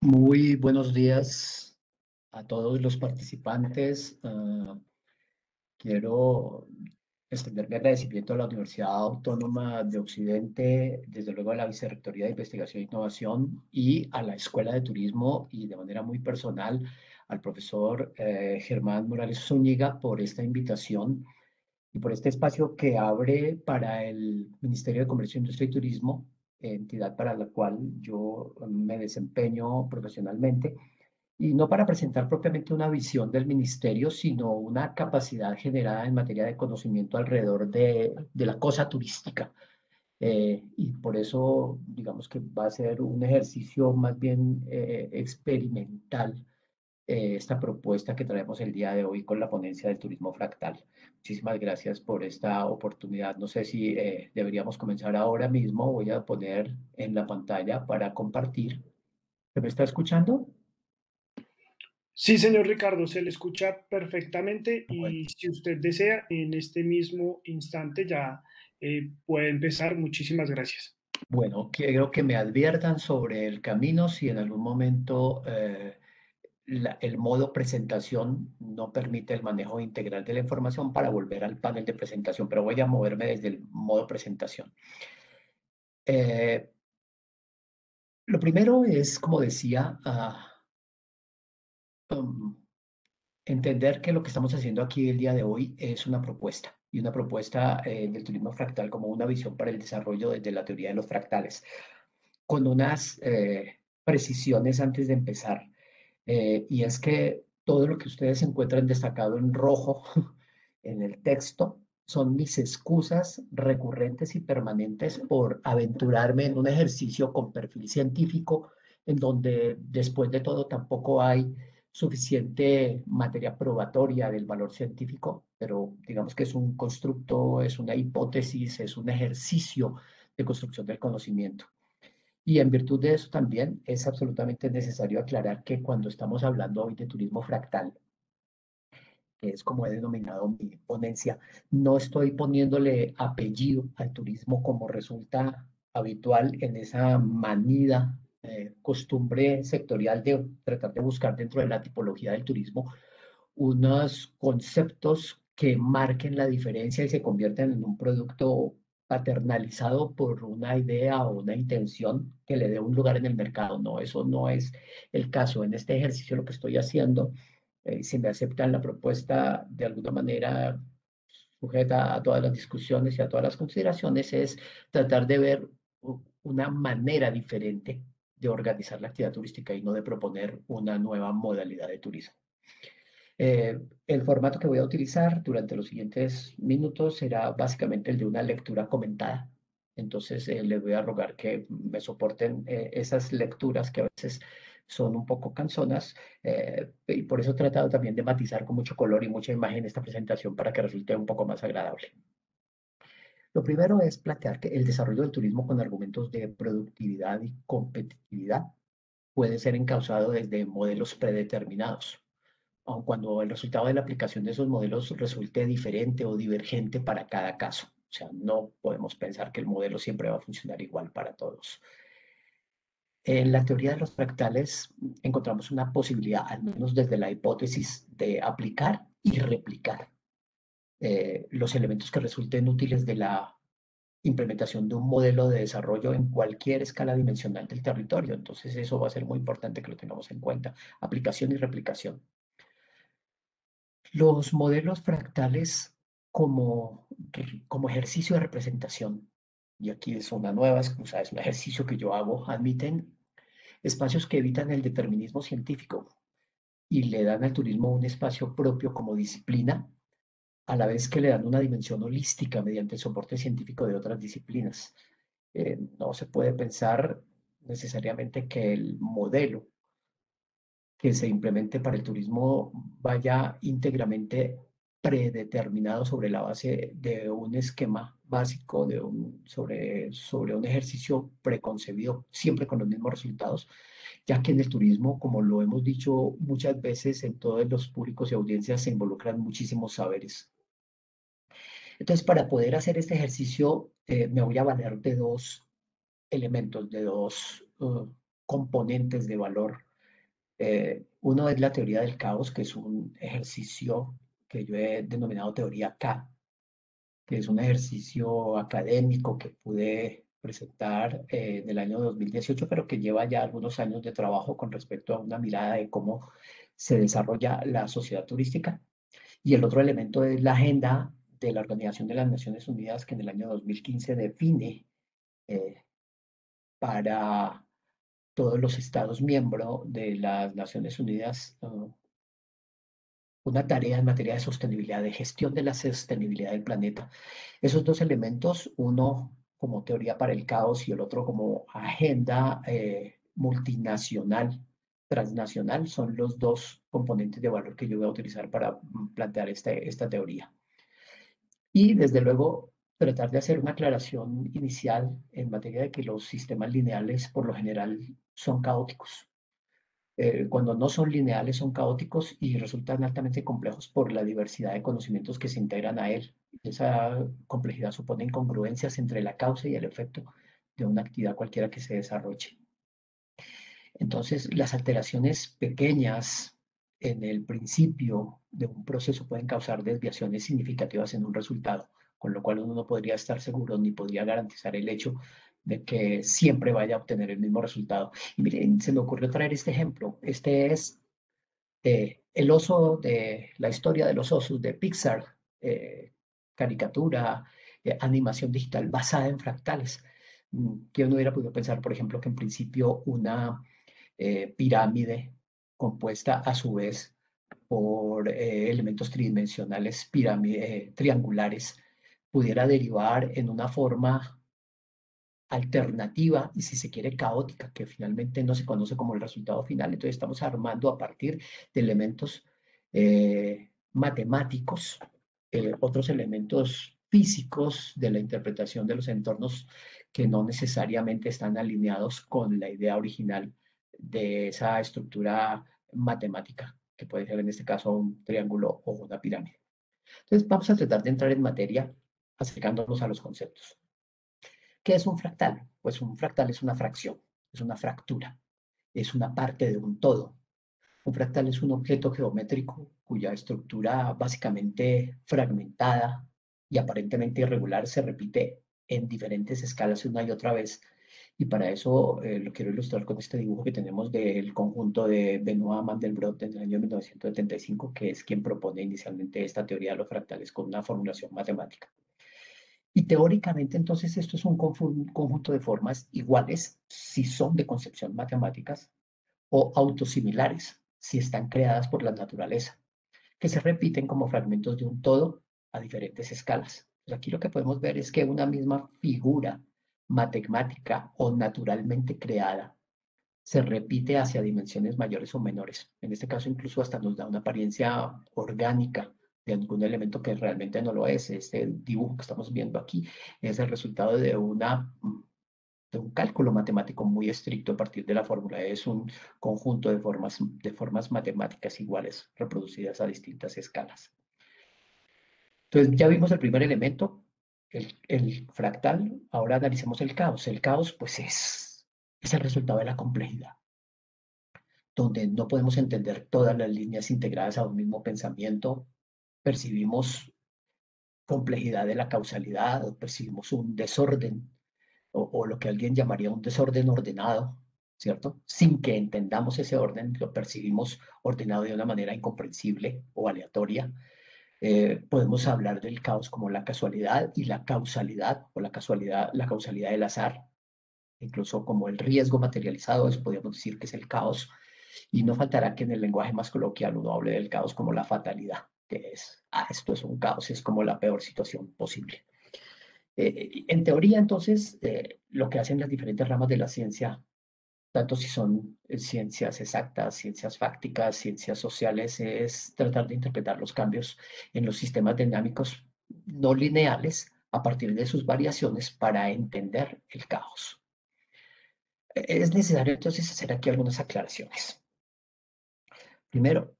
Muy buenos días a todos los participantes. Quiero extender mi agradecimiento a la Universidad Autónoma de Occidente, desde luego a la Vicerrectoría de Investigación e Innovación y a la Escuela de Turismo y de manera muy personal al profesor Germán Morales Zúñiga por esta invitación y por este espacio que abre para el Ministerio de Comercio, Industria y Turismo, entidad para la cual yo me desempeño profesionalmente, y no para presentar propiamente una visión del ministerio, sino una capacidad generada en materia de conocimiento alrededor de la cosa turística. Y por eso, digamos que va a ser un ejercicio más bien experimental, esta propuesta que traemos el día de hoy con la ponencia del turismo fractal. Muchísimas gracias por esta oportunidad. No sé si deberíamos comenzar ahora mismo. Voy a poner en la pantalla para compartir. ¿Se me está escuchando? Sí, señor Ricardo, se le escucha perfectamente Bueno, y si usted desea, en este mismo instante ya puede empezar. Muchísimas gracias. bueno, quiero que me adviertan sobre el camino si en algún momento el modo presentación no permite el manejo integral de la información para volver al panel de presentación, pero voy a moverme desde el modo presentación. Eh, lo primero es, como decía, um, entender que lo que estamos haciendo aquí el día de hoy es una propuesta y una propuesta del turismo fractal como una visión para el desarrollo desde la teoría de los fractales, con unas precisiones antes de empezar. Y es que todo lo que ustedes encuentran destacado en rojo en el texto son mis excusas recurrentes y permanentes por aventurarme en un ejercicio con perfil científico, en donde después de todo tampoco hay suficiente materia probatoria del valor científico, pero digamos que es un constructo, es una hipótesis, es un ejercicio de construcción del conocimiento. Y en virtud de eso también es absolutamente necesario aclarar que cuando estamos hablando hoy de turismo fractal, que es como he denominado mi ponencia, no estoy poniéndole apellido al turismo como resulta habitual en esa manida, costumbre sectorial de tratar de buscar dentro de la tipología del turismo unos conceptos que marquen la diferencia y se conviertan en un producto paternalizado por una idea o una intención que le dé un lugar en el mercado. No, eso no es el caso. En este ejercicio lo que estoy haciendo, si me aceptan la propuesta de alguna manera sujeta a todas las discusiones y a todas las consideraciones, es tratar de ver una manera diferente de organizar la actividad turística y no de proponer una nueva modalidad de turismo. El formato que voy a utilizar durante los siguientes minutos será básicamente el de una lectura comentada. Entonces, les voy a rogar que me soporten esas lecturas que a veces son un poco cansonas, y por eso he tratado también de matizar con mucho color y mucha imagen esta presentación para que resulte un poco más agradable. Lo primero es plantear que el desarrollo del turismo con argumentos de productividad y competitividad puede ser encauzado desde modelos predeterminados, aun cuando el resultado de la aplicación de esos modelos resulte diferente o divergente para cada caso. O sea, no podemos pensar que el modelo siempre va a funcionar igual para todos. En la teoría de los fractales encontramos una posibilidad, al menos desde la hipótesis, de aplicar y replicar los elementos que resulten útiles de la implementación de un modelo de desarrollo en cualquier escala dimensional del territorio. Entonces, eso va a ser muy importante que lo tengamos en cuenta. Aplicación y replicación. Los modelos fractales como, como ejercicio de representación, y aquí es una nueva excusa, es un ejercicio que yo hago, admiten espacios que evitan el determinismo científico y le dan al turismo un espacio propio como disciplina, a la vez que le dan una dimensión holística mediante el soporte científico de otras disciplinas. No se puede pensar necesariamente que el modelo que se implemente para el turismo vaya íntegramente predeterminado sobre la base de un esquema básico, sobre un ejercicio preconcebido, siempre con los mismos resultados, ya que en el turismo, como lo hemos dicho muchas veces, en todos los públicos y audiencias se involucran muchísimos saberes. Entonces, para poder hacer este ejercicio, me voy a valer de dos elementos, de dos componentes de valor Uno es la teoría del caos, que es un ejercicio que yo he denominado teoría K, que es un ejercicio académico que pude presentar en el año 2018, pero que lleva ya algunos años de trabajo con respecto a una mirada de cómo se desarrolla la sociedad turística. Y el otro elemento es la agenda de la Organización de las Naciones Unidas, que en el año 2015 define eh, para todos los Estados miembros de las Naciones Unidas una tarea en materia de sostenibilidad, de gestión de la sostenibilidad del planeta. Esos dos elementos, uno como teoría para el caos y el otro como agenda multinacional, transnacional, son los dos componentes de valor que yo voy a utilizar para plantear esta teoría. Y desde luego, tratar de hacer una aclaración inicial en materia de que los sistemas lineales por lo general son caóticos. Cuando no son lineales son caóticos y resultan altamente complejos por la diversidad de conocimientos que se integran a él. Esa complejidad supone incongruencias entre la causa y el efecto de una actividad cualquiera que se desarrolle. Entonces, las alteraciones pequeñas en el principio de un proceso pueden causar desviaciones significativas en un resultado, con lo cual uno no podría estar seguro ni podría garantizar el hecho de que siempre vaya a obtener el mismo resultado. Y miren, se me ocurrió traer este ejemplo. Este es el oso de la historia de los osos de Pixar, caricatura, animación digital basada en fractales. Que uno hubiera podido pensar, por ejemplo, que en principio una pirámide compuesta a su vez por elementos tridimensionales triangulares pudiera derivar en una forma alternativa y si se quiere caótica, que finalmente no se conoce como el resultado final. Entonces estamos armando a partir de elementos matemáticos, otros elementos físicos de la interpretación de los entornos que no necesariamente están alineados con la idea original de esa estructura matemática, que puede ser en este caso un triángulo o una pirámide. Entonces vamos a tratar de entrar en materia acercándonos a los conceptos. ¿Qué es un fractal? Pues un fractal es una fracción, es una fractura, es una parte de un todo. Un fractal es un objeto geométrico cuya estructura básicamente fragmentada y aparentemente irregular se repite en diferentes escalas una y otra vez. Y para eso lo quiero ilustrar con este dibujo que tenemos del conjunto de Benoit Mandelbrot en el año 1975, que es quien propone inicialmente esta teoría de los fractales con una formulación matemática. Y teóricamente, entonces, esto es un conjunto de formas iguales si son de concepción matemáticas o autosimilares si están creadas por la naturaleza, que se repiten como fragmentos de un todo a diferentes escalas. Pues aquí lo que podemos ver es que una misma figura matemática o naturalmente creada se repite hacia dimensiones mayores o menores. En este caso, incluso hasta nos da una apariencia orgánica de algún elemento que realmente no lo es. Este dibujo que estamos viendo aquí es el resultado de un cálculo matemático muy estricto a partir de la fórmula. Es un conjunto de formas matemáticas iguales reproducidas a distintas escalas. Entonces, ya vimos el primer elemento, el fractal. Ahora analicemos el caos. El caos, pues, es el resultado de la complejidad donde no podemos entender todas las líneas integradas a un mismo pensamiento, percibimos complejidad de la causalidad, o percibimos un desorden, o lo que alguien llamaría un desorden ordenado, ¿cierto? Sin que entendamos ese orden, lo percibimos ordenado de una manera incomprensible o aleatoria. Podemos hablar del caos como la casualidad y la causalidad, o la causalidad del azar, incluso como el riesgo materializado, eso podríamos decir que es el caos. Y no faltará que en el lenguaje más coloquial uno hable del caos como la fatalidad, que es, esto es un caos, es como la peor situación posible. En teoría, entonces, lo que hacen las diferentes ramas de la ciencia, tanto si son ciencias exactas, ciencias fácticas, ciencias sociales, es tratar de interpretar los cambios en los sistemas dinámicos no lineales a partir de sus variaciones para entender el caos. Es necesario entonces hacer aquí algunas aclaraciones. Primero,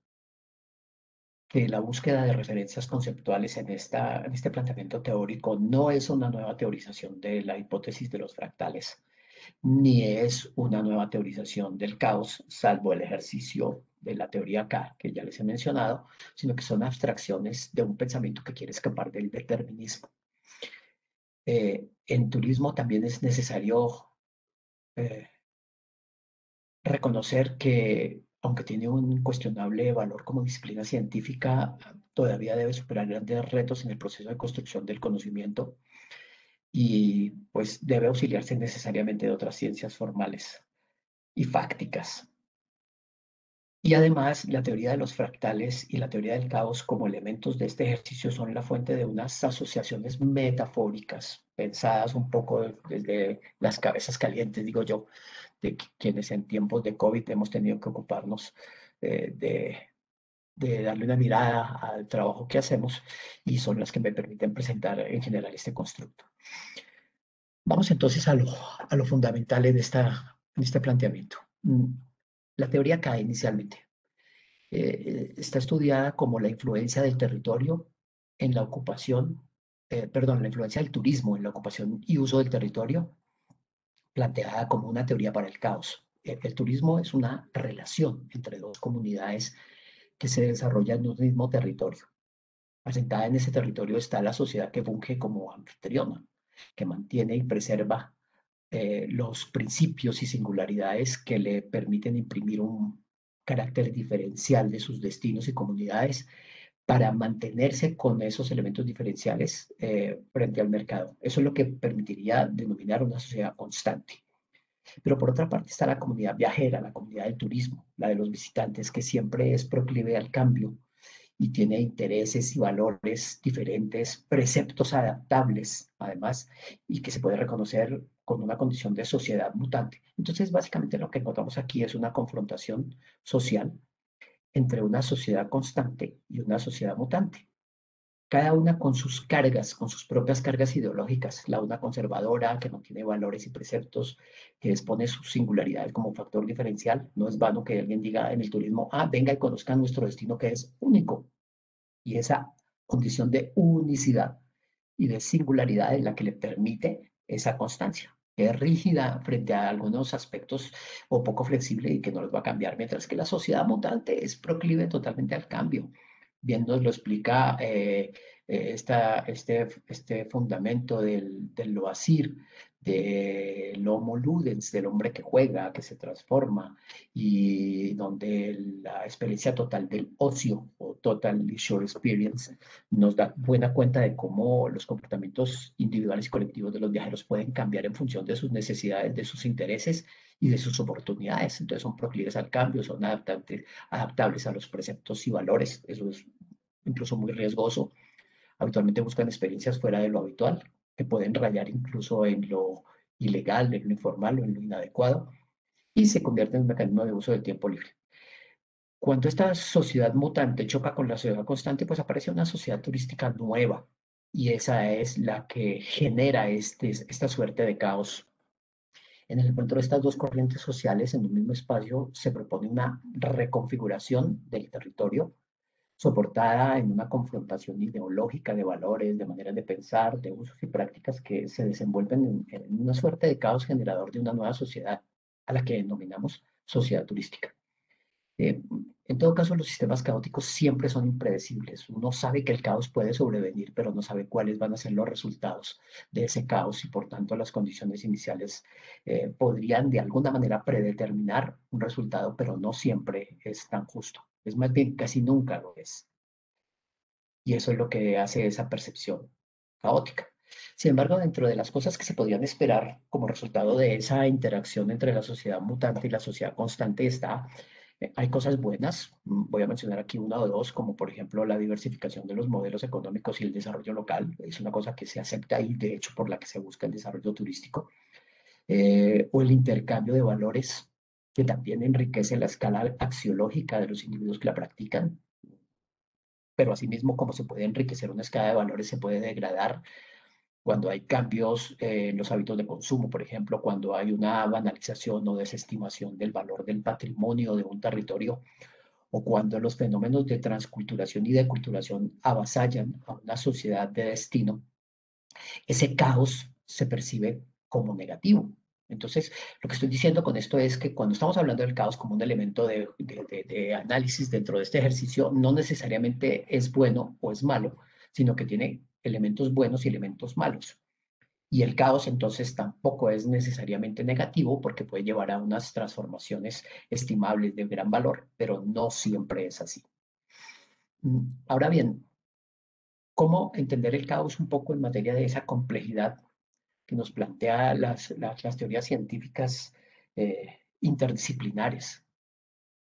que la búsqueda de referencias conceptuales en este planteamiento teórico no es una nueva teorización de la hipótesis de los fractales. ni es una nueva teorización del caos, salvo el ejercicio de la teoría K, que ya les he mencionado, sino que son abstracciones de un pensamiento que quiere escapar del determinismo. En turismo también es necesario eh, reconocer que, aunque tiene un cuestionable valor como disciplina científica, todavía debe superar grandes retos en el proceso de construcción del conocimiento y pues debe auxiliarse necesariamente de otras ciencias formales y fácticas. Y además, la teoría de los fractales y la teoría del caos como elementos de este ejercicio son la fuente de unas asociaciones metafóricas, pensadas un poco desde las cabezas calientes, digo yo, de quienes en tiempos de COVID hemos tenido que ocuparnos de darle una mirada al trabajo que hacemos y son las que me permiten presentar en general este constructo. Vamos entonces a lo fundamental en este planteamiento. La teoría cae inicialmente. Está estudiada como la influencia del territorio en la ocupación, perdón, la influencia del turismo en la ocupación y uso del territorio, planteada como una teoría para el caos. El turismo es una relación entre dos comunidades que se desarrollan en un mismo territorio. Asentada en ese territorio está la sociedad que funge como anfitriona, que mantiene y preserva los principios y singularidades que le permiten imprimir un carácter diferencial de sus destinos y comunidades para mantenerse con esos elementos diferenciales frente al mercado. Eso es lo que permitiría denominar una sociedad constante. Pero por otra parte está la comunidad viajera, la comunidad del turismo, la de los visitantes, que siempre es proclive al cambio y tiene intereses y valores diferentes, preceptos adaptables, además, y que se puede reconocer con una condición de sociedad mutante. Entonces, básicamente lo que encontramos aquí es una confrontación social entre una sociedad constante y una sociedad mutante, cada una con sus cargas, con sus propias cargas ideológicas, la una conservadora, que no tiene valores y preceptos, que expone su singularidad como factor diferencial. No es vano que alguien diga en el turismo, ah, venga y conozcan nuestro destino que es único. Y esa condición de unicidad y de singularidad es la que le permite esa constancia, que es rígida frente a algunos aspectos o poco flexible y que no los va a cambiar, mientras que la sociedad mutante es proclive totalmente al cambio. Bien nos lo explica este fundamento del loazir, del homo ludens, del hombre que juega, que se transforma, y donde la experiencia total del ocio o total leisure experience nos da buena cuenta de cómo los comportamientos individuales y colectivos de los viajeros pueden cambiar en función de sus necesidades, de sus intereses y de sus oportunidades. Entonces son proclives al cambio, son adaptables a los preceptos y valores. Eso es incluso muy riesgoso. Habitualmente buscan experiencias fuera de lo habitual, que pueden rayar incluso en lo ilegal, en lo informal o en lo inadecuado, y se convierte en un mecanismo de uso del tiempo libre. Cuando esta sociedad mutante choca con la sociedad constante, pues aparece una sociedad turística nueva y esa es la que genera esta suerte de caos. En el encuentro de estas dos corrientes sociales en un mismo espacio se propone una reconfiguración del territorio soportada en una confrontación ideológica de valores, de maneras de pensar, de usos y prácticas que se desenvuelven en una suerte de caos generador de una nueva sociedad a la que denominamos sociedad turística. En todo caso, los sistemas caóticos siempre son impredecibles. Uno sabe que el caos puede sobrevenir, pero no sabe cuáles van a ser los resultados de ese caos y por tanto las condiciones iniciales podrían de alguna manera predeterminar un resultado, pero no siempre es tan justo. Es más bien, casi nunca lo es. Y eso es lo que hace esa percepción caótica. Sin embargo, dentro de las cosas que se podían esperar como resultado de esa interacción entre la sociedad mutante y la sociedad constante hay cosas buenas. Voy a mencionar aquí una o dos, como por ejemplo la diversificación de los modelos económicos y el desarrollo local. Es una cosa que se acepta y de hecho por la que se busca el desarrollo turístico. O el intercambio de valores que también enriquece la escala axiológica de los individuos que la practican, pero asimismo como se puede enriquecer una escala de valores, se puede degradar cuando hay cambios en los hábitos de consumo, por ejemplo, cuando hay una banalización o desestimación del valor del patrimonio de un territorio, o cuando los fenómenos de transculturación y deculturación avasallan a una sociedad de destino, ese caos se percibe como negativo. Entonces, lo que estoy diciendo con esto es que cuando estamos hablando del caos como un elemento de análisis dentro de este ejercicio, no necesariamente es bueno o es malo, sino que tiene elementos buenos y elementos malos. Y el caos entonces tampoco es necesariamente negativo porque puede llevar a unas transformaciones estimables de gran valor, pero no siempre es así. Ahora bien, ¿cómo entender el caos un poco en materia de esa complejidad que nos plantea las teorías científicas interdisciplinares?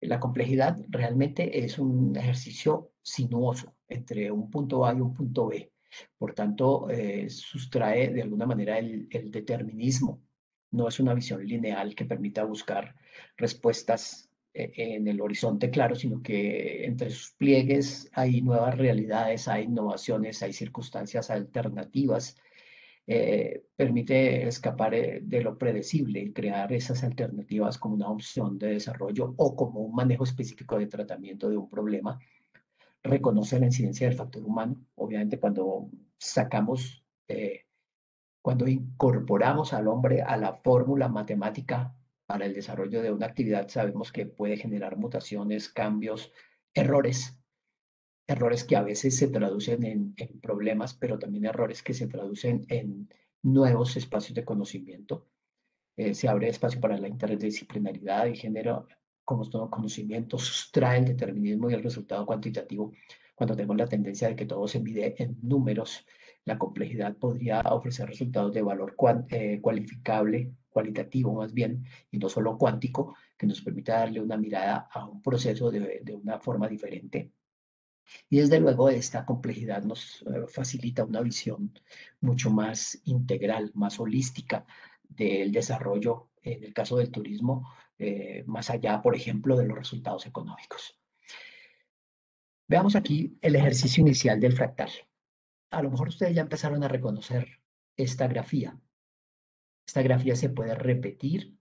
La complejidad realmente es un ejercicio sinuoso entre un punto A y un punto B. Por tanto, sustrae de alguna manera el determinismo. No es una visión lineal que permita buscar respuestas en el horizonte claro, sino que entre sus pliegues hay nuevas realidades, hay innovaciones, hay circunstancias alternativas. Permite escapar de lo predecible y crear esas alternativas como una opción de desarrollo o como un manejo específico de tratamiento de un problema. Reconoce la incidencia del factor humano. Obviamente cuando sacamos, cuando incorporamos al hombre a la fórmula matemática para el desarrollo de una actividad, sabemos que puede generar mutaciones, cambios, errores. Errores que a veces se traducen en problemas, pero también errores que se traducen en nuevos espacios de conocimiento. Se abre espacio para la interdisciplinaridad y genera, como todo conocimiento, sustrae el determinismo y el resultado cuantitativo. Cuando tenemos la tendencia de que todo se mide en números, la complejidad podría ofrecer resultados de valor cualificable, cualitativo más bien, y no solo cuántico, que nos permita darle una mirada a un proceso de una forma diferente. Y desde luego esta complejidad nos facilita una visión mucho más integral, más holística del desarrollo, en el caso del turismo, más allá, por ejemplo, de los resultados económicos. Veamos aquí el ejercicio inicial del fractal. A lo mejor ustedes ya empezaron a reconocer esta grafía. Esta grafía se puede repetir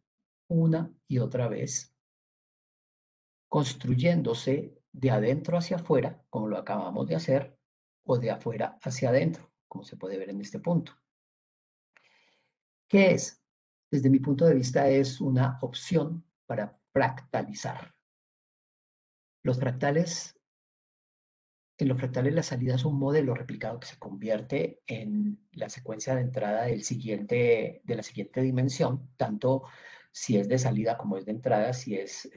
una y otra vez, construyéndose de adentro hacia afuera, como lo acabamos de hacer, o de afuera hacia adentro, como se puede ver en este punto. ¿Qué es? Desde mi punto de vista es una opción para fractalizar. Los fractales, en los fractales la salida es un modelo replicado que se convierte en la secuencia de entrada de la siguiente dimensión, tanto si es de salida como es de entrada, si es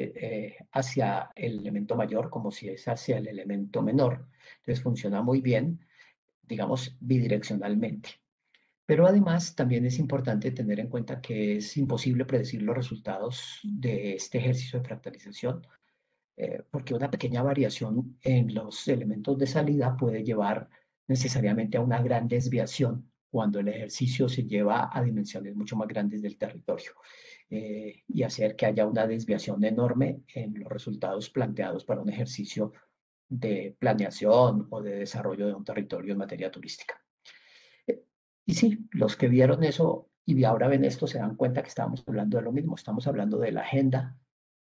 hacia el elemento mayor como si es hacia el elemento menor. Entonces funciona muy bien, digamos, bidireccionalmente. Pero además también es importante tener en cuenta que es imposible predecir los resultados de este ejercicio de fractalización, porque una pequeña variación en los elementos de salida puede llevar necesariamente a una gran desviación cuando el ejercicio se lleva a dimensiones mucho más grandes del territorio, y hacer que haya una desviación enorme en los resultados planteados para un ejercicio de planeación o de desarrollo de un territorio en materia turística. Y sí, los que vieron eso y ahora ven esto se dan cuenta que estábamos hablando de lo mismo. Estamos hablando de la Agenda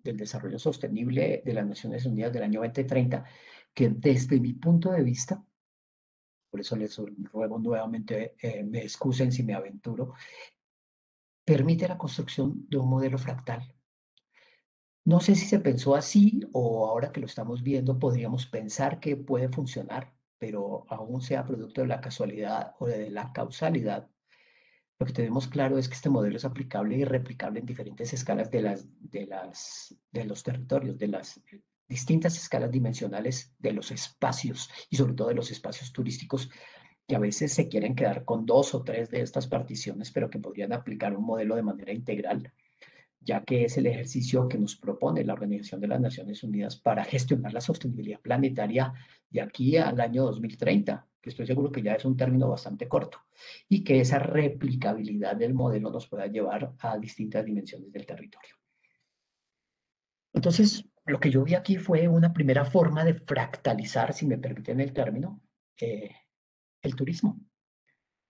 del Desarrollo Sostenible de las Naciones Unidas del año 2030, que desde mi punto de vista, por eso les ruego nuevamente me excusen si me aventuro, permite la construcción de un modelo fractal. No sé si se pensó así o ahora que lo estamos viendo podríamos pensar que puede funcionar, pero aún sea producto de la casualidad o de la causalidad. Lo que tenemos claro es que este modelo es aplicable y replicable en diferentes escalas de los territorios, de las distintas escalas dimensionales de los espacios y sobre todo de los espacios turísticos que a veces se quieren quedar con dos o tres de estas particiones, pero que podrían aplicar un modelo de manera integral, ya que es el ejercicio que nos propone la Organización de las Naciones Unidas para gestionar la sostenibilidad planetaria de aquí al año 2030, que estoy seguro que ya es un término bastante corto, y que esa replicabilidad del modelo nos pueda llevar a distintas dimensiones del territorio. Entonces, lo que yo vi aquí fue una primera forma de fractalizar, si me permiten el término, eh, el turismo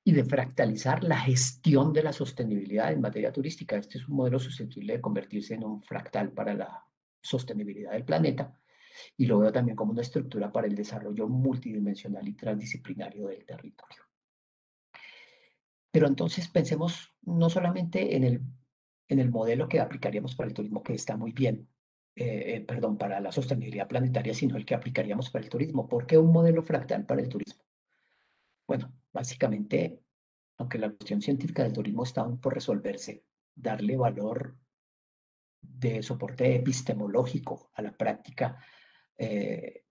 y de fractalizar la gestión de la sostenibilidad en materia turística. Este es un modelo susceptible de convertirse en un fractal para la sostenibilidad del planeta y lo veo también como una estructura para el desarrollo multidimensional y transdisciplinario del territorio. Pero entonces pensemos no solamente en el en el modelo que aplicaríamos para el turismo, que está muy bien, perdón, para la sostenibilidad planetaria, sino el que aplicaríamos para el turismo. ¿Por qué un modelo fractal para el turismo? Bueno, básicamente, aunque la cuestión científica del turismo está aún por resolverse, darle valor de soporte epistemológico a la práctica eh,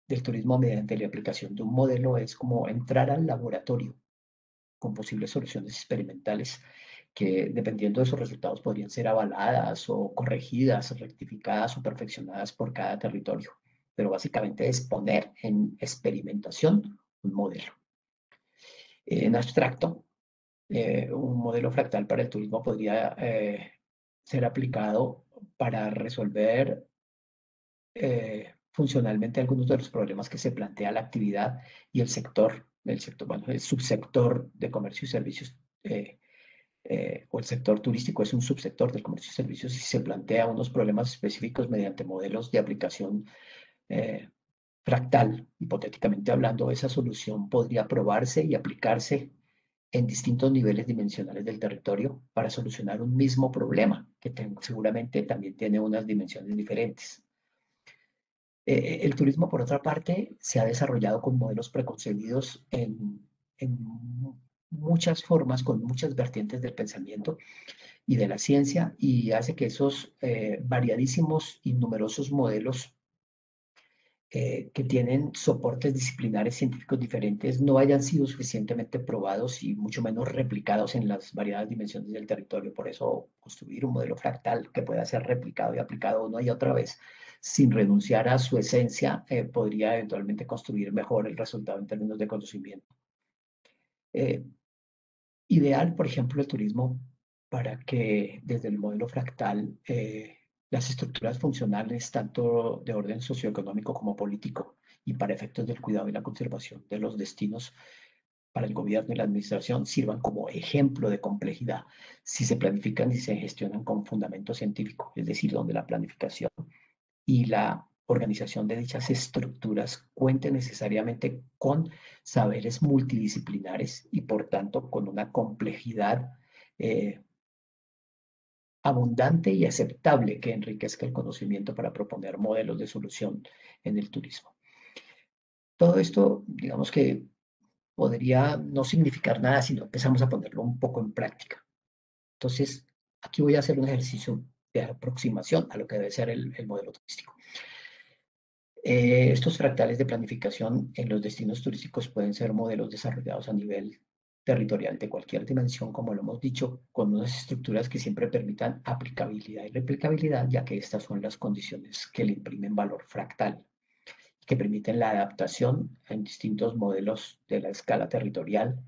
del turismo mediante la aplicación de un modelo es como entrar al laboratorio con posibles soluciones experimentales que, dependiendo de sus resultados, podrían ser avaladas o corregidas, rectificadas o perfeccionadas por cada territorio. Pero básicamente es poner en experimentación un modelo. En abstracto, un modelo fractal para el turismo podría ser aplicado para resolver funcionalmente algunos de los problemas que se plantea la actividad y el sector, bueno, el subsector de comercio y servicios, o el sector turístico es un subsector del comercio y servicios y se plantea unos problemas específicos mediante modelos de aplicación eh, fractal. Hipotéticamente hablando, esa solución podría probarse y aplicarse en distintos niveles dimensionales del territorio para solucionar un mismo problema, que seguramente también tiene unas dimensiones diferentes. El turismo, por otra parte, se ha desarrollado con modelos preconcebidos en muchas formas, con muchas vertientes del pensamiento y de la ciencia, y hace que esos variadísimos y numerosos modelos que tienen soportes disciplinares científicos diferentes no hayan sido suficientemente probados y mucho menos replicados en las variadas dimensiones del territorio. Por eso, construir un modelo fractal que pueda ser replicado y aplicado una y otra vez sin renunciar a su esencia, podría eventualmente construir mejor el resultado en términos de conocimiento. Eh, Ideal, por ejemplo, el turismo para que desde el modelo fractal las estructuras funcionales, tanto de orden socioeconómico como político, y para efectos del cuidado y la conservación de los destinos para el gobierno y la administración, sirvan como ejemplo de complejidad si se planifican y se gestionan con fundamento científico, es decir, donde la planificación y la organización de dichas estructuras cuente necesariamente con saberes multidisciplinares y por tanto con una complejidad eh, abundante y aceptable que enriquezca el conocimiento para proponer modelos de solución en el turismo. Todo esto, digamos que podría no significar nada si no empezamos a ponerlo un poco en práctica. Entonces, aquí voy a hacer un ejercicio de aproximación a lo que debe ser el modelo turístico. Estos fractales de planificación en los destinos turísticos pueden ser modelos desarrollados a nivel territorial de cualquier dimensión, como lo hemos dicho, con unas estructuras que siempre permitan aplicabilidad y replicabilidad, ya que estas son las condiciones que le imprimen valor fractal, que permiten la adaptación en distintos modelos de la escala territorial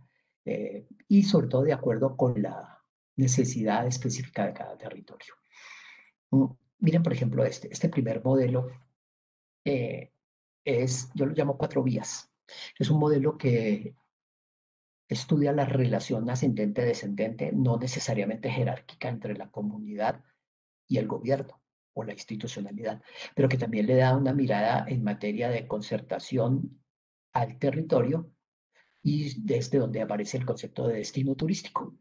y sobre todo de acuerdo con la necesidad específica de cada territorio. Mm, Miren, por ejemplo, este primer modelo eh, yo lo llamo cuatro vías. Es un modelo que estudia la relación ascendente-descendente, no necesariamente jerárquica entre la comunidad y el gobierno o la institucionalidad, pero que también le da una mirada en materia de concertación al territorio y desde donde aparece el concepto de destino turístico.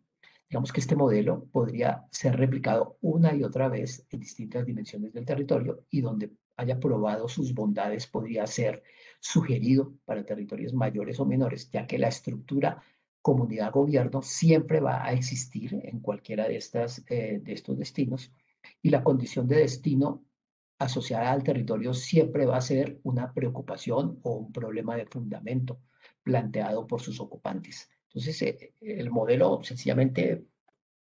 Digamos que este modelo podría ser replicado una y otra vez en distintas dimensiones del territorio y donde haya probado sus bondades podría ser sugerido para territorios mayores o menores, ya que la estructura comunidad-gobierno siempre va a existir en cualquiera de estos destinos y la condición de destino asociada al territorio siempre va a ser una preocupación o un problema de fundamento planteado por sus ocupantes. Entonces, el modelo sencillamente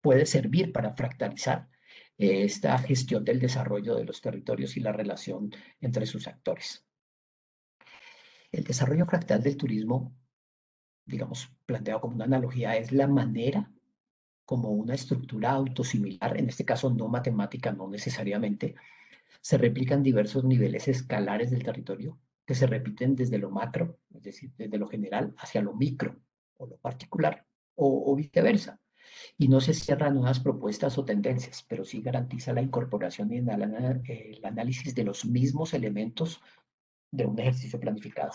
puede servir para fractalizar esta gestión del desarrollo de los territorios y la relación entre sus actores. El desarrollo fractal del turismo, digamos, planteado como una analogía, es la manera como una estructura autosimilar, en este caso no matemática, no necesariamente, se replican diversos niveles escalares del territorio que se repiten desde lo macro, es decir, desde lo general hacia lo micro o lo particular o viceversa. Y no se cierran nuevas propuestas o tendencias, pero sí garantiza la incorporación y el análisis de los mismos elementos de un ejercicio planificado.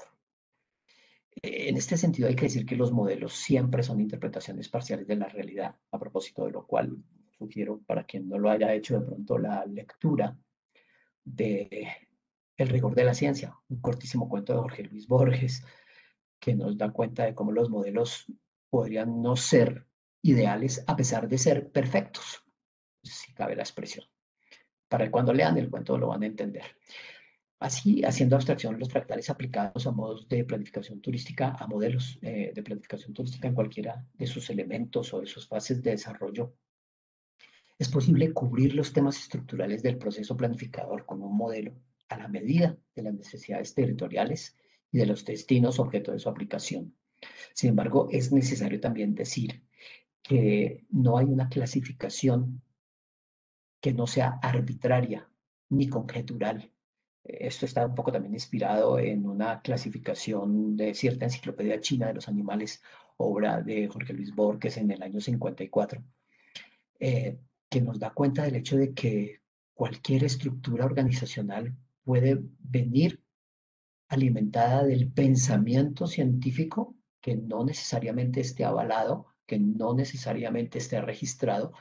En este sentido, hay que decir que los modelos siempre son interpretaciones parciales de la realidad, a propósito de lo cual sugiero para quien no lo haya hecho de pronto la lectura de El rigor de la ciencia, un cortísimo cuento de Jorge Luis Borges que nos da cuenta de cómo los modelos podrían no ser ideales a pesar de ser perfectos, si cabe la expresión. Para cuando lean el cuento lo van a entender. Así, haciendo abstracción los fractales aplicados a modos de planificación turística, a modelos de planificación turística en cualquiera de sus elementos o de sus fases de desarrollo, es posible cubrir los temas estructurales del proceso planificador con un modelo a la medida de las necesidades territoriales y de los destinos objeto de su aplicación. Sin embargo, es necesario también decir que no hay una clasificación que no sea arbitraria ni conjetural. Esto está un poco también inspirado en una clasificación de cierta enciclopedia china de los animales, obra de Jorge Luis Borges en el año 54, que nos da cuenta del hecho de que cualquier estructura organizacional puede venir alimentada del pensamiento científico que no necesariamente esté avalado, que no necesariamente esté registrado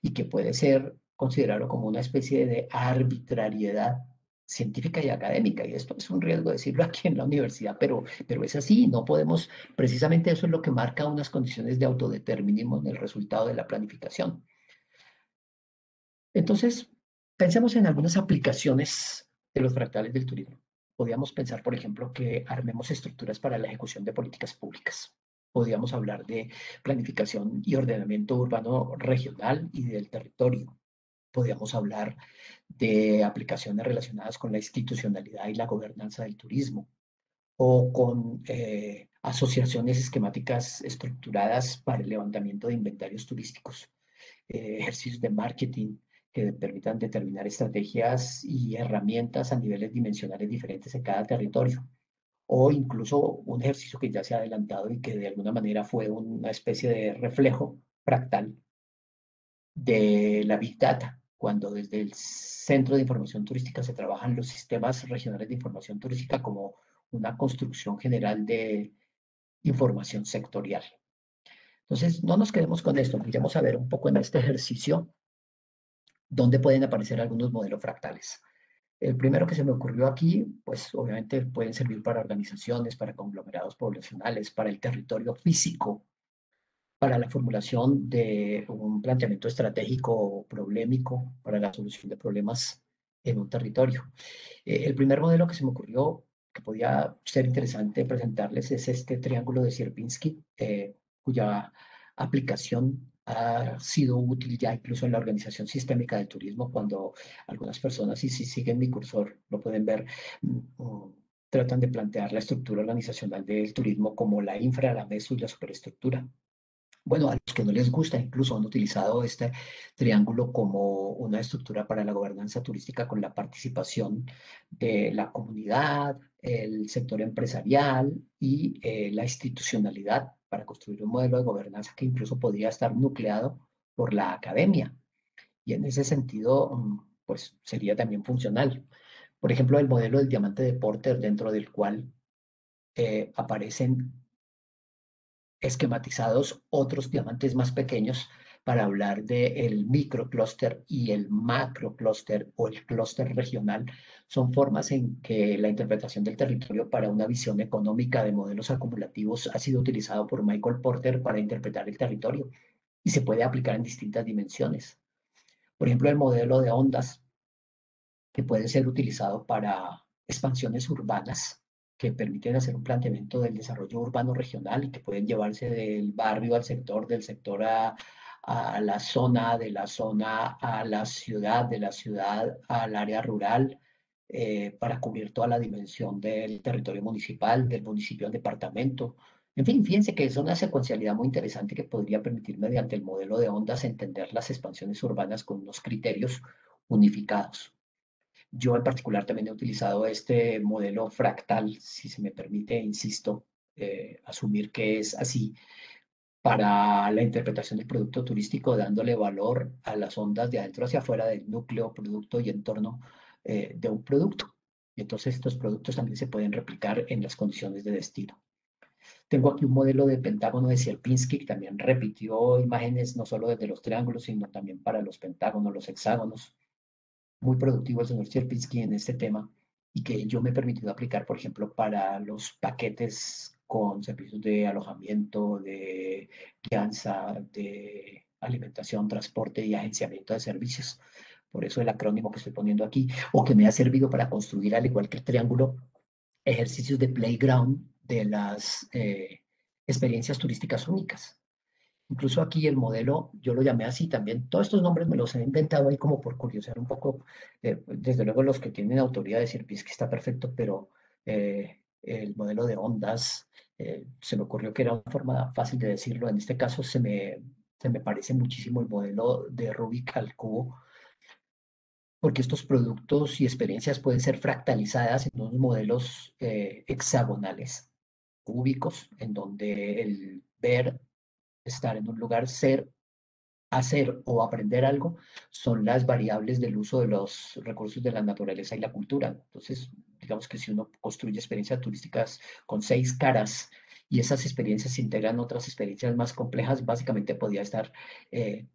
y que puede ser considerado como una especie de arbitrariedad científica y académica. Y esto es un riesgo decirlo aquí en la universidad, pero es así, no podemos, precisamente eso es lo que marca unas condiciones de autodeterminismo en el resultado de la planificación. Entonces, pensemos en algunas aplicaciones de los fractales del turismo. Podríamos pensar, por ejemplo, que armemos estructuras para la ejecución de políticas públicas. Podríamos hablar de planificación y ordenamiento urbano regional y del territorio. Podríamos hablar de aplicaciones relacionadas con la institucionalidad y la gobernanza del turismo o con asociaciones esquemáticas estructuradas para el levantamiento de inventarios turísticos, ejercicios de marketing que permitan determinar estrategias y herramientas a niveles dimensionales diferentes en cada territorio. O incluso un ejercicio que ya se ha adelantado y que de alguna manera fue una especie de reflejo fractal de la Big Data, cuando desde el Centro de Información Turística se trabajan los sistemas regionales de información turística como una construcción general de información sectorial. Entonces, no nos quedemos con esto, vayamos a ver un poco en este ejercicio dónde pueden aparecer algunos modelos fractales. El primero que se me ocurrió aquí, pues obviamente pueden servir para organizaciones, para conglomerados poblacionales, para el territorio físico, para la formulación de un planteamiento estratégico o problemático para la solución de problemas en un territorio. El primer modelo que se me ocurrió que podía ser interesante presentarles es este triángulo de Sierpinski, cuya aplicación ha sido útil ya incluso en la organización sistémica del turismo, cuando algunas personas, y si siguen mi cursor, lo pueden ver, tratan de plantear la estructura organizacional del turismo como la infra, la meso y la superestructura. Bueno, a los que no les gusta, incluso han utilizado este triángulo como una estructura para la gobernanza turística con la participación de la comunidad, el sector empresarial y la institucionalidad para construir un modelo de gobernanza que incluso podría estar nucleado por la academia. Y en ese sentido, pues sería también funcional. Por ejemplo, el modelo del diamante de Porter, dentro del cual aparecen esquematizados otros diamantes más pequeños para hablar del microclúster y el macroclúster o el clúster regional. Son formas en que la interpretación del territorio para una visión económica de modelos acumulativos ha sido utilizado por Michael Porter para interpretar el territorio y se puede aplicar en distintas dimensiones. Por ejemplo, el modelo de ondas, que puede ser utilizado para expansiones urbanas que permiten hacer un planteamiento del desarrollo urbano regional y que pueden llevarse del barrio al sector, del sector a la zona, de la zona a la ciudad, de la ciudad al área rural, para cubrir toda la dimensión del territorio municipal, del municipio al departamento. En fin, fíjense que es una secuencialidad muy interesante que podría permitir mediante el modelo de ondas entender las expansiones urbanas con unos criterios unificados. Yo en particular también he utilizado este modelo fractal, si se me permite, insisto, asumir que es así, para la interpretación del producto turístico, dándole valor a las ondas de adentro hacia afuera del núcleo, producto y entorno de un producto. Y entonces estos productos también se pueden replicar en las condiciones de destino. Tengo aquí un modelo de pentágono de Sierpinski que también repitió imágenes no solo desde los triángulos, sino también para los pentágonos, los hexágonos. Muy productivo el señor Sierpinski en este tema y que yo me he permitido aplicar, por ejemplo, para los paquetes con servicios de alojamiento, de guianza, de alimentación, transporte y agenciamiento de servicios. Por eso el acrónimo que estoy poniendo aquí, o que me ha servido para construir, al igual que el triángulo, ejercicios de playground de las experiencias turísticas únicas. Incluso aquí el modelo, yo lo llamé así también. Todos estos nombres me los he inventado ahí como por curiosidad un poco. Desde luego los que tienen autoridad de decir que está perfecto, pero el modelo de ondas, se me ocurrió que era una forma fácil de decirlo. En este caso se me parece muchísimo el modelo de Rubik al cubo, porque estos productos y experiencias pueden ser fractalizadas en unos modelos hexagonales, cúbicos, en donde el ver, estar en un lugar, ser, hacer o aprender algo son las variables del uso de los recursos de la naturaleza y la cultura. Entonces, digamos que si uno construye experiencias turísticas con 6 caras y esas experiencias se integran otras experiencias más complejas, básicamente podría estar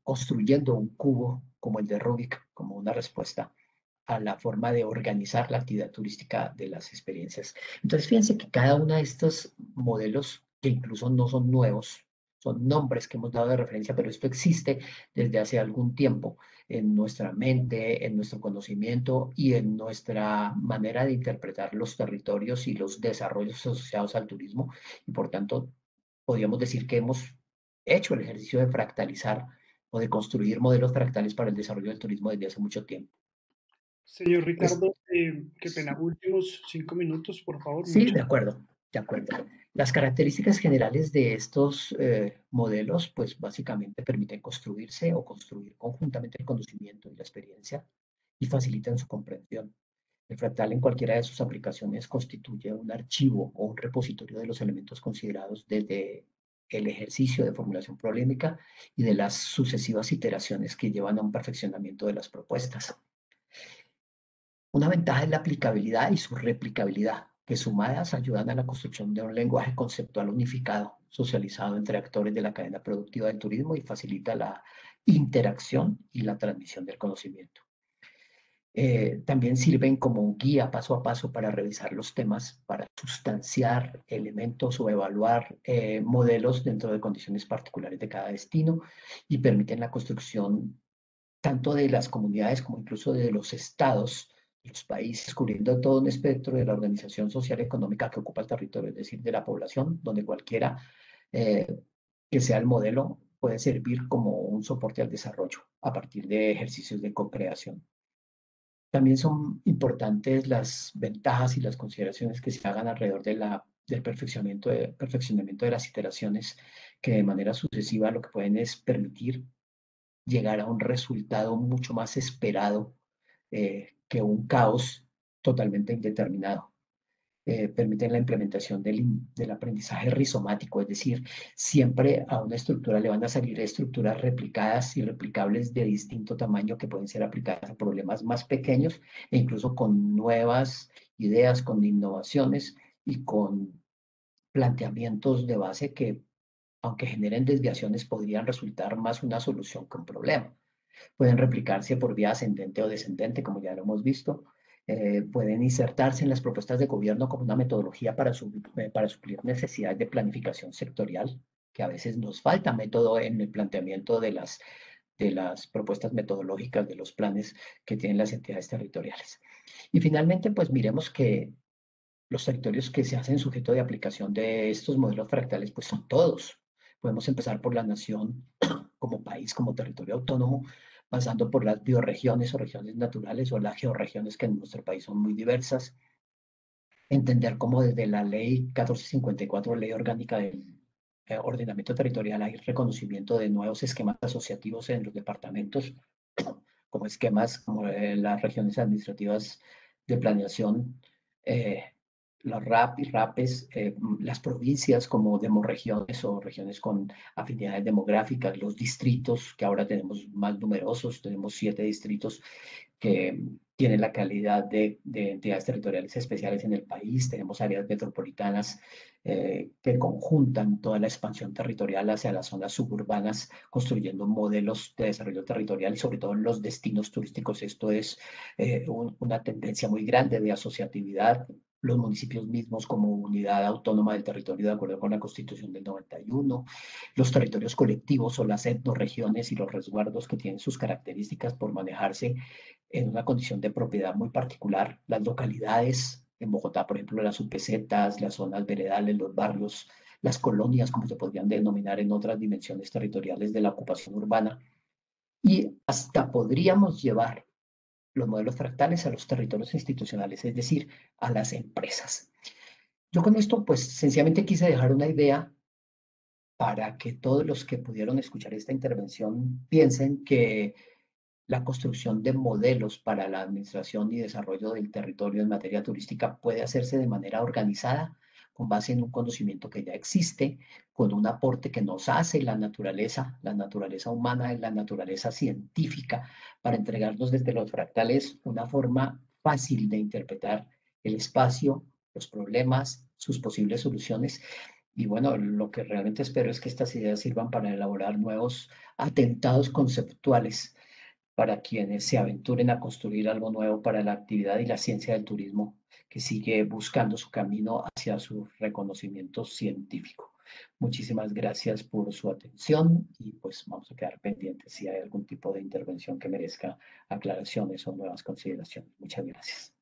construyendo un cubo como el de Rubik, como una respuesta a la forma de organizar la actividad turística de las experiencias. Entonces, fíjense que cada uno de estos modelos, que incluso no son nuevos, son nombres que hemos dado de referencia, pero esto existe desde hace algún tiempo en nuestra mente, en nuestro conocimiento y en nuestra manera de interpretar los territorios y los desarrollos asociados al turismo. Y por tanto, podríamos decir que hemos hecho el ejercicio de fractalizar o de construir modelos fractales para el desarrollo del turismo desde hace mucho tiempo. Señor Es, Ricardo, qué pena, últimos 5 minutos, por favor. Sí, Muchas de acuerdo, de acuerdo. Las características generales de estos modelos, pues básicamente permiten construirse o construir conjuntamente el conocimiento y la experiencia y facilitan su comprensión. El fractal en cualquiera de sus aplicaciones constituye un archivo o un repositorio de los elementos considerados desde el ejercicio de formulación problemática y de las sucesivas iteraciones que llevan a un perfeccionamiento de las propuestas. Una ventaja es la aplicabilidad y su replicabilidad, que sumadas ayudan a la construcción de un lenguaje conceptual unificado, socializado entre actores de la cadena productiva del turismo y facilita la interacción y la transmisión del conocimiento. También sirven como un guía paso a paso para revisar los temas, para sustanciar elementos o evaluar modelos dentro de condiciones particulares de cada destino y permiten la construcción tanto de las comunidades como incluso de los estados, los países, cubriendo todo un espectro de la organización social y económica que ocupa el territorio, es decir, de la población, donde cualquiera eh, que sea el modelo puede servir como un soporte al desarrollo a partir de ejercicios de co-creación. También son importantes las ventajas y las consideraciones que se hagan alrededor del perfeccionamiento de las iteraciones, que de manera sucesiva lo que pueden es permitir llegar a un resultado mucho más esperado que un caos totalmente indeterminado. Permiten la implementación del aprendizaje rizomático, es decir, siempre a una estructura le van a salir estructuras replicadas y replicables de distinto tamaño que pueden ser aplicadas a problemas más pequeños e incluso con nuevas ideas, con innovaciones y con planteamientos de base que, aunque generen desviaciones, podrían resultar más una solución que un problema. Pueden replicarse por vía ascendente o descendente, como ya lo hemos visto. Pueden insertarse en las propuestas de gobierno como una metodología para suplir necesidades de planificación sectorial, que a veces nos falta método en el planteamiento de las propuestas metodológicas de los planes que tienen las entidades territoriales. Y finalmente, pues miremos que los territorios que se hacen sujeto de aplicación de estos modelos fractales, pues son todos. Podemos empezar por la nación como país, como territorio autónomo, pasando por las bioregiones o regiones naturales o las georregiones que en nuestro país son muy diversas. Entender cómo desde la ley 1454, ley orgánica del ordenamiento territorial, hay reconocimiento de nuevos esquemas asociativos en los departamentos, como esquemas como las regiones administrativas de planeación, eh, los RAP y RAPES, las provincias como demorregiones o regiones con afinidades demográficas, los distritos que ahora tenemos más numerosos, tenemos 7 distritos que tienen la calidad de entidades territoriales especiales en el país. Tenemos áreas metropolitanas que conjuntan toda la expansión territorial hacia las zonas suburbanas, construyendo modelos de desarrollo territorial y sobre todo en los destinos turísticos. Esto es una tendencia muy grande de asociatividad. Los municipios mismos como unidad autónoma del territorio de acuerdo con la Constitución del 91, los territorios colectivos o las etnorregiones y los resguardos que tienen sus características por manejarse en una condición de propiedad muy particular. Las localidades en Bogotá, por ejemplo, las UPZs, las zonas veredales, los barrios, las colonias, como se podrían denominar en otras dimensiones territoriales de la ocupación urbana. Y hasta podríamos llevar los modelos fractales a los territorios institucionales, es decir, a las empresas. Yo con esto, pues, sencillamente quise dejar una idea para que todos los que pudieron escuchar esta intervención piensen que la construcción de modelos para la administración y desarrollo del territorio en materia turística puede hacerse de manera organizada, con base en un conocimiento que ya existe, con un aporte que nos hace la naturaleza humana y la naturaleza científica, para entregarnos desde los fractales una forma fácil de interpretar el espacio, los problemas, sus posibles soluciones. Y bueno, lo que realmente espero es que estas ideas sirvan para elaborar nuevos atentados conceptuales para quienes se aventuren a construir algo nuevo para la actividad y la ciencia del turismo, que sigue buscando su camino hacia su reconocimiento científico. Muchísimas gracias por su atención y pues vamos a quedar pendientes si hay algún tipo de intervención que merezca aclaraciones o nuevas consideraciones. Muchas gracias.